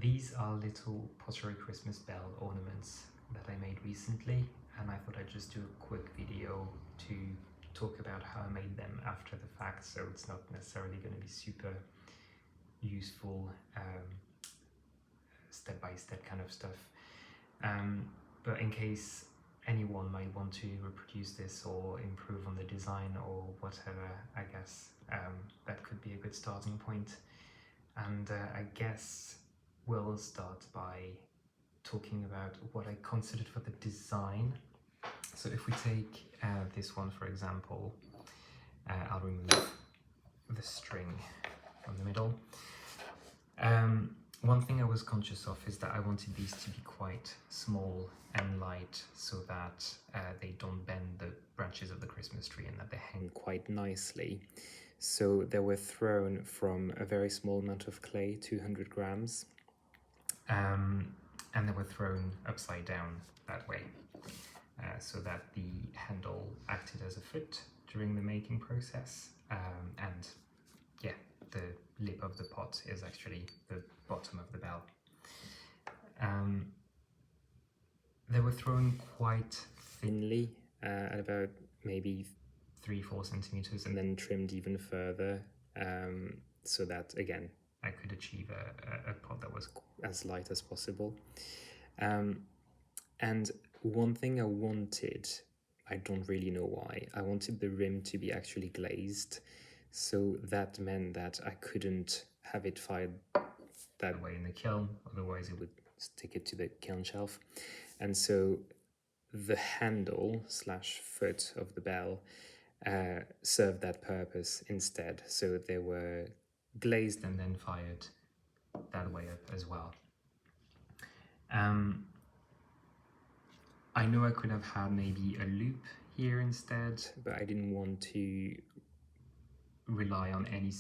these are little Pottery Christmas bell ornaments that I made recently, and I thought I'd just do a quick video to talk about how I made them after the fact, so it's not necessarily going to be super useful step-by-step kind of stuff. But in case anyone might want to reproduce this or improve on the design or whatever, I guess that could be a good starting point. And I guess we'll start by talking about what I considered for the design. So if we take this one, for example, I'll remove the string from the middle. One thing I was conscious of is that I wanted these to be quite small and light so that they don't bend the branches of the Christmas tree and that they hang quite nicely. So they were thrown from a very small amount of clay, 200 grams, and they were thrown upside down that way, so that the handle acted as a foot during the making process, and yeah, the lip of the pot is actually the bottom of the bell. They were thrown quite thinly, at about maybe 3-4 centimeters, and then trimmed even further, so that again I could achieve a pot that was as light as possible. And one thing I wanted, I don't really know why, I wanted the rim to be actually glazed, so that meant that I couldn't have it fired that way in the kiln, otherwise it would stick it to the kiln shelf. And so the handle / foot of the bell served that purpose instead, so they were glazed and then fired that way up as well. I know I could have had maybe a loop here instead, but I didn't want to rely on any,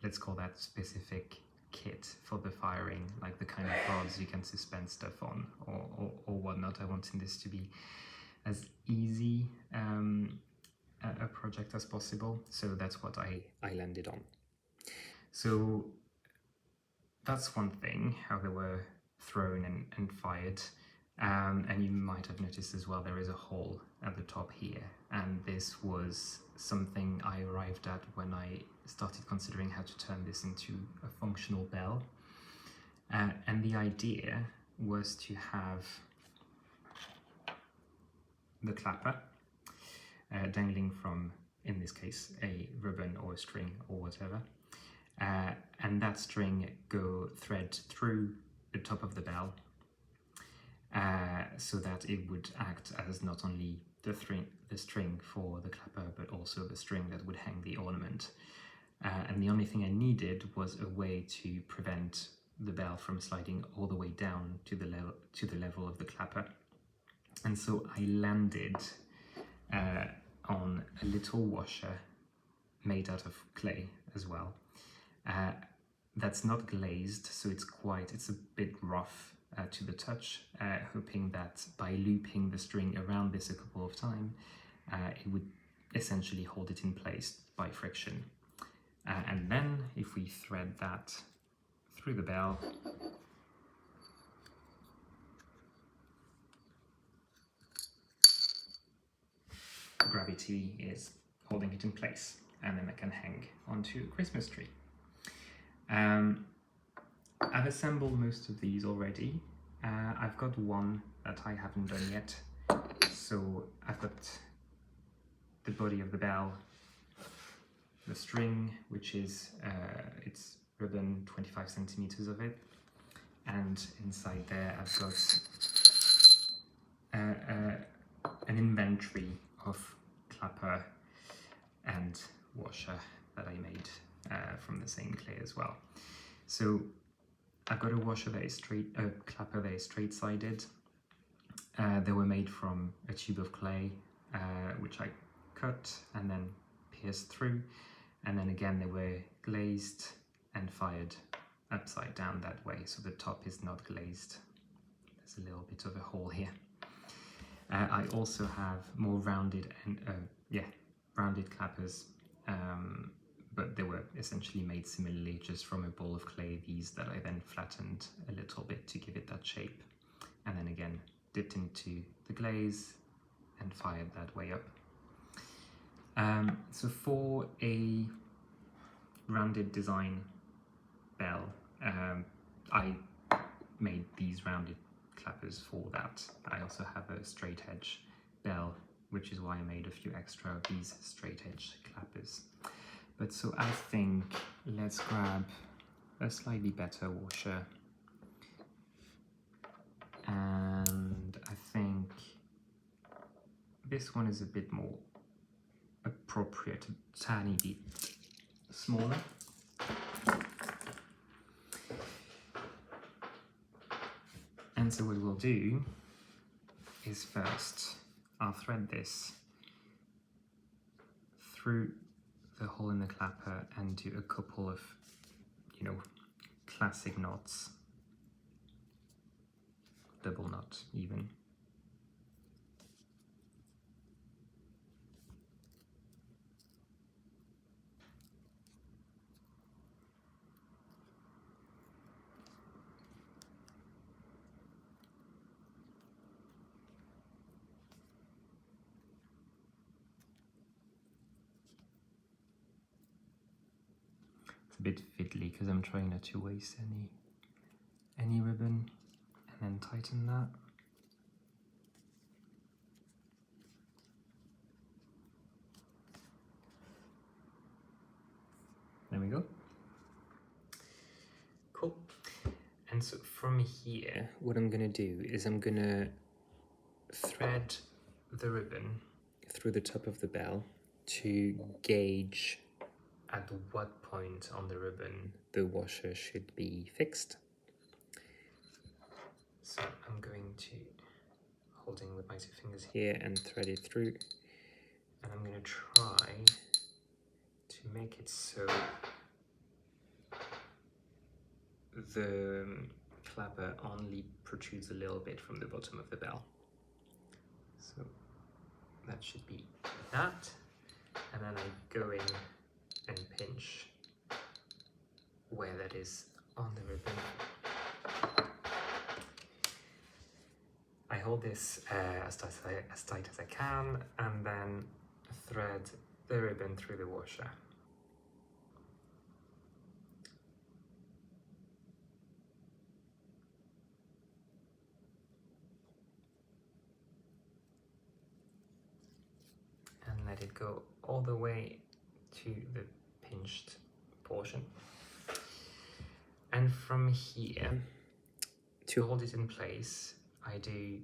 let's call that specific kit for the firing, like the kind of rods you can suspend stuff on or whatnot. I wanted this to be as easy a project as possible, so that's what I landed on. So that's one thing, how they were thrown and fired. And you might have noticed as well there is a hole at the top here, and this was something I arrived at when I started considering how to turn this into a functional bell. And the idea was to have the clapper dangling from, in this case, a ribbon or a string or whatever, and that string go thread through the top of the bell, so that it would act as not only the string for the clapper, but also the string that would hang the ornament. And the only thing I needed was a way to prevent the bell from sliding all the way down to the level of the clapper. And so I landed on a little washer made out of clay as well. That's not glazed, so it's a bit rough to the touch, hoping that by looping the string around this a couple of times, it would essentially hold it in place by friction. And then if we thread that through the bell, gravity is holding it in place, and then it can hang onto a Christmas tree. I've assembled most of these already. I've got one that I haven't done yet. So I've got the body of the bell, the string, which is it's ribbon, 25 centimeters of it, and inside there I've got an inventory of clapper and washer that I made from the same clay as well. So I've got a washer that is straight, a clapper that is straight-sided. They were made from a tube of clay, which I cut and then pierced through, and then again they were glazed and fired upside down that way, so the top is not glazed. There's a little bit of a hole here. I also have more rounded and rounded clappers, but they were essentially made similarly, just from a ball of clay, these that I then flattened a little bit to give it that shape, and then again dipped into the glaze and fired that way up. So for a rounded design bell, I made these rounded clappers for that. I also have a straight edge bell, which is why I made a few extra of these straight edge clappers. But so I think let's grab a slightly better washer, and I think this one is a bit more appropriate, a tiny bit smaller. And so what we'll do is first I'll thread this through the hole in the clapper and do a couple of, you know, classic knots, double knot even. A bit fiddly because I'm trying not to waste any ribbon, and then tighten that. There we go. Cool. And so from here, what I'm gonna do is I'm gonna thread the ribbon through the top of the bell to gauge at what point on the ribbon the washer should be fixed. So I'm going to, holding with my 2 fingers here, and thread it through, and I'm going to try to make it so the clapper only protrudes a little bit from the bottom of the bell. So that should be that, and then I go in and pinch where that is on the ribbon. I hold this as tight as I can, and then thread the ribbon through the washer. And let it go all the way to the pinched portion. And from here, to hold it in place, I do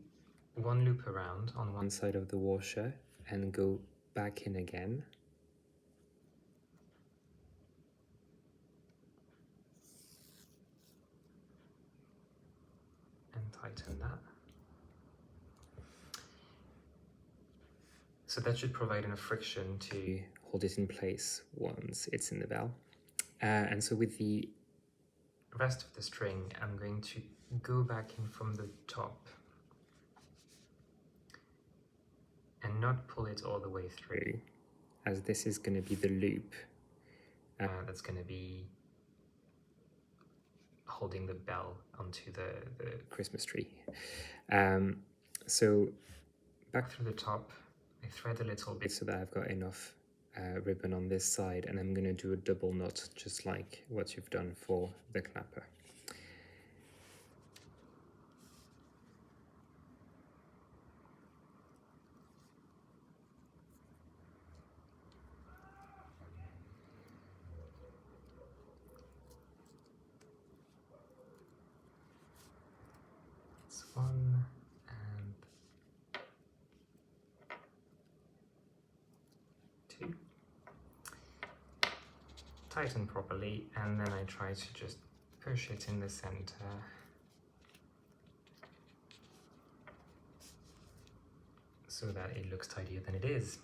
1 loop around on one side of the washer and go back in again. And tighten that. So that should provide enough friction to hold it in place once it's in the bell. And so with the rest of the string, I'm going to go back in from the top and not pull it all the way through, as this is going to be the loop that's going to be holding the bell onto the Christmas tree. So back through the top, I thread a little bit so that I've got enough ribbon on this side, and I'm going to do a double knot just like what you've done for the clapper. It's 1 and 2. Tighten properly, and then I try to just push it in the center. So that it looks tidier than it is.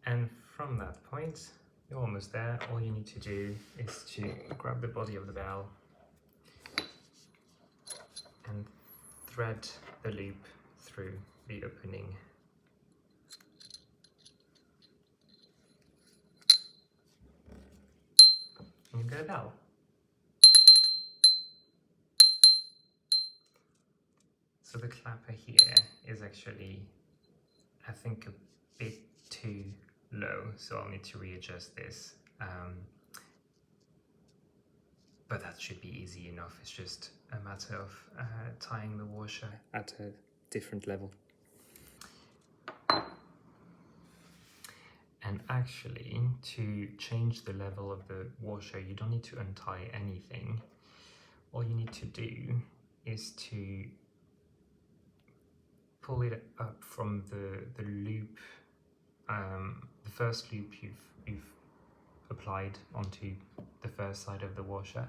And from that point, you're almost there. All you need to do is to grab the body of the bell and thread the loop through the opening and you get a bell. So the clapper here is actually, I think, a bit too low, so I'll need to readjust this. But that should be easy enough. It's just a matter of tying the washer at a different level. And actually, to change the level of the washer, you don't need to untie anything. All you need to do is to pull it up from the loop, the first loop you've applied onto the first side of the washer.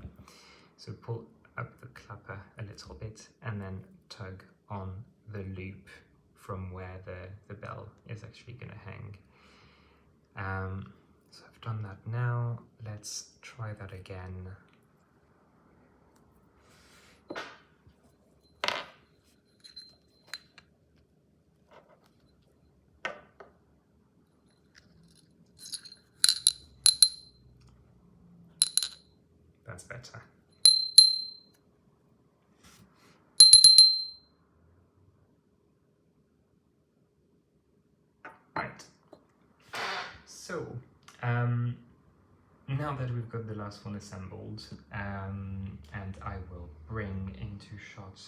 So pull up the clapper a little bit and then tug on the loop from where the bell is actually going to hang. So I've done that now. Let's try that again. That's better. Right. So, now that we've got the last one assembled, and I will bring into shot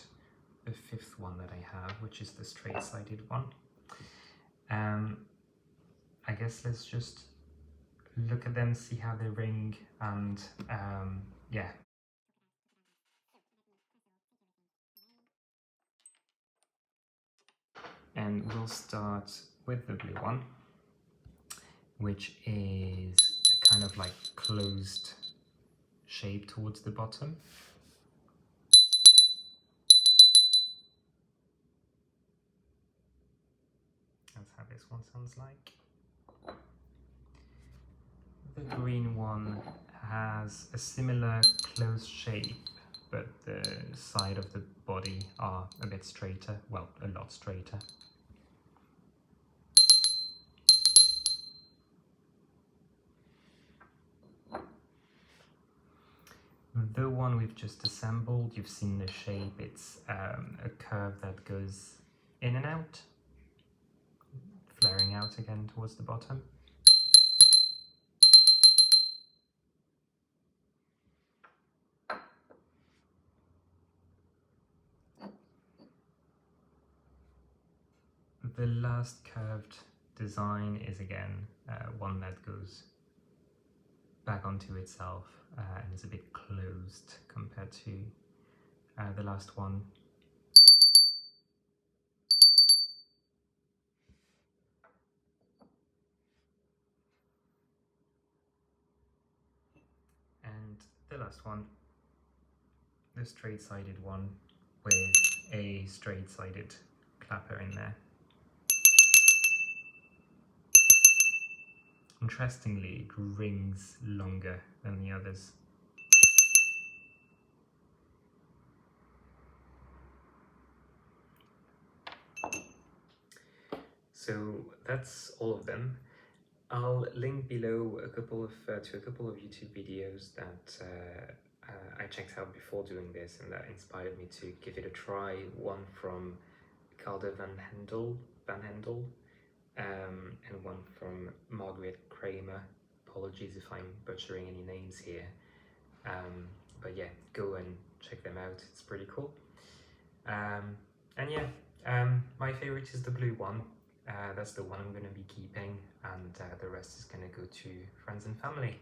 the fifth one that I have, which is the straight-sided one. I guess let's just look at them, see how they ring, and yeah. And we'll start with the blue one, which is a kind of like closed shape towards the bottom. That's how this one sounds like. The green one has a similar closed shape, but the side of the body are a bit straighter, well, a lot straighter. The one we've just assembled, you've seen the shape, it's a curve that goes in and out, flaring out again towards the bottom. The last curved design is again one that goes back onto itself and is a bit closed compared to the last one. And the last one, the straight-sided one with a straight-sided clapper in there. Interestingly, it rings longer than the others. So that's all of them. I'll link below a couple of YouTube videos that I checked out before doing this and that inspired me to give it a try. One from Calder Van Hendel, and one from Margaret Kramer. Apologies if I'm butchering any names here. But yeah, go and check them out, it's pretty cool. And yeah, my favorite is the blue one. That's the one I'm going to be keeping, and the rest is going to go to friends and family.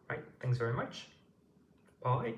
Right, thanks very much. Bye.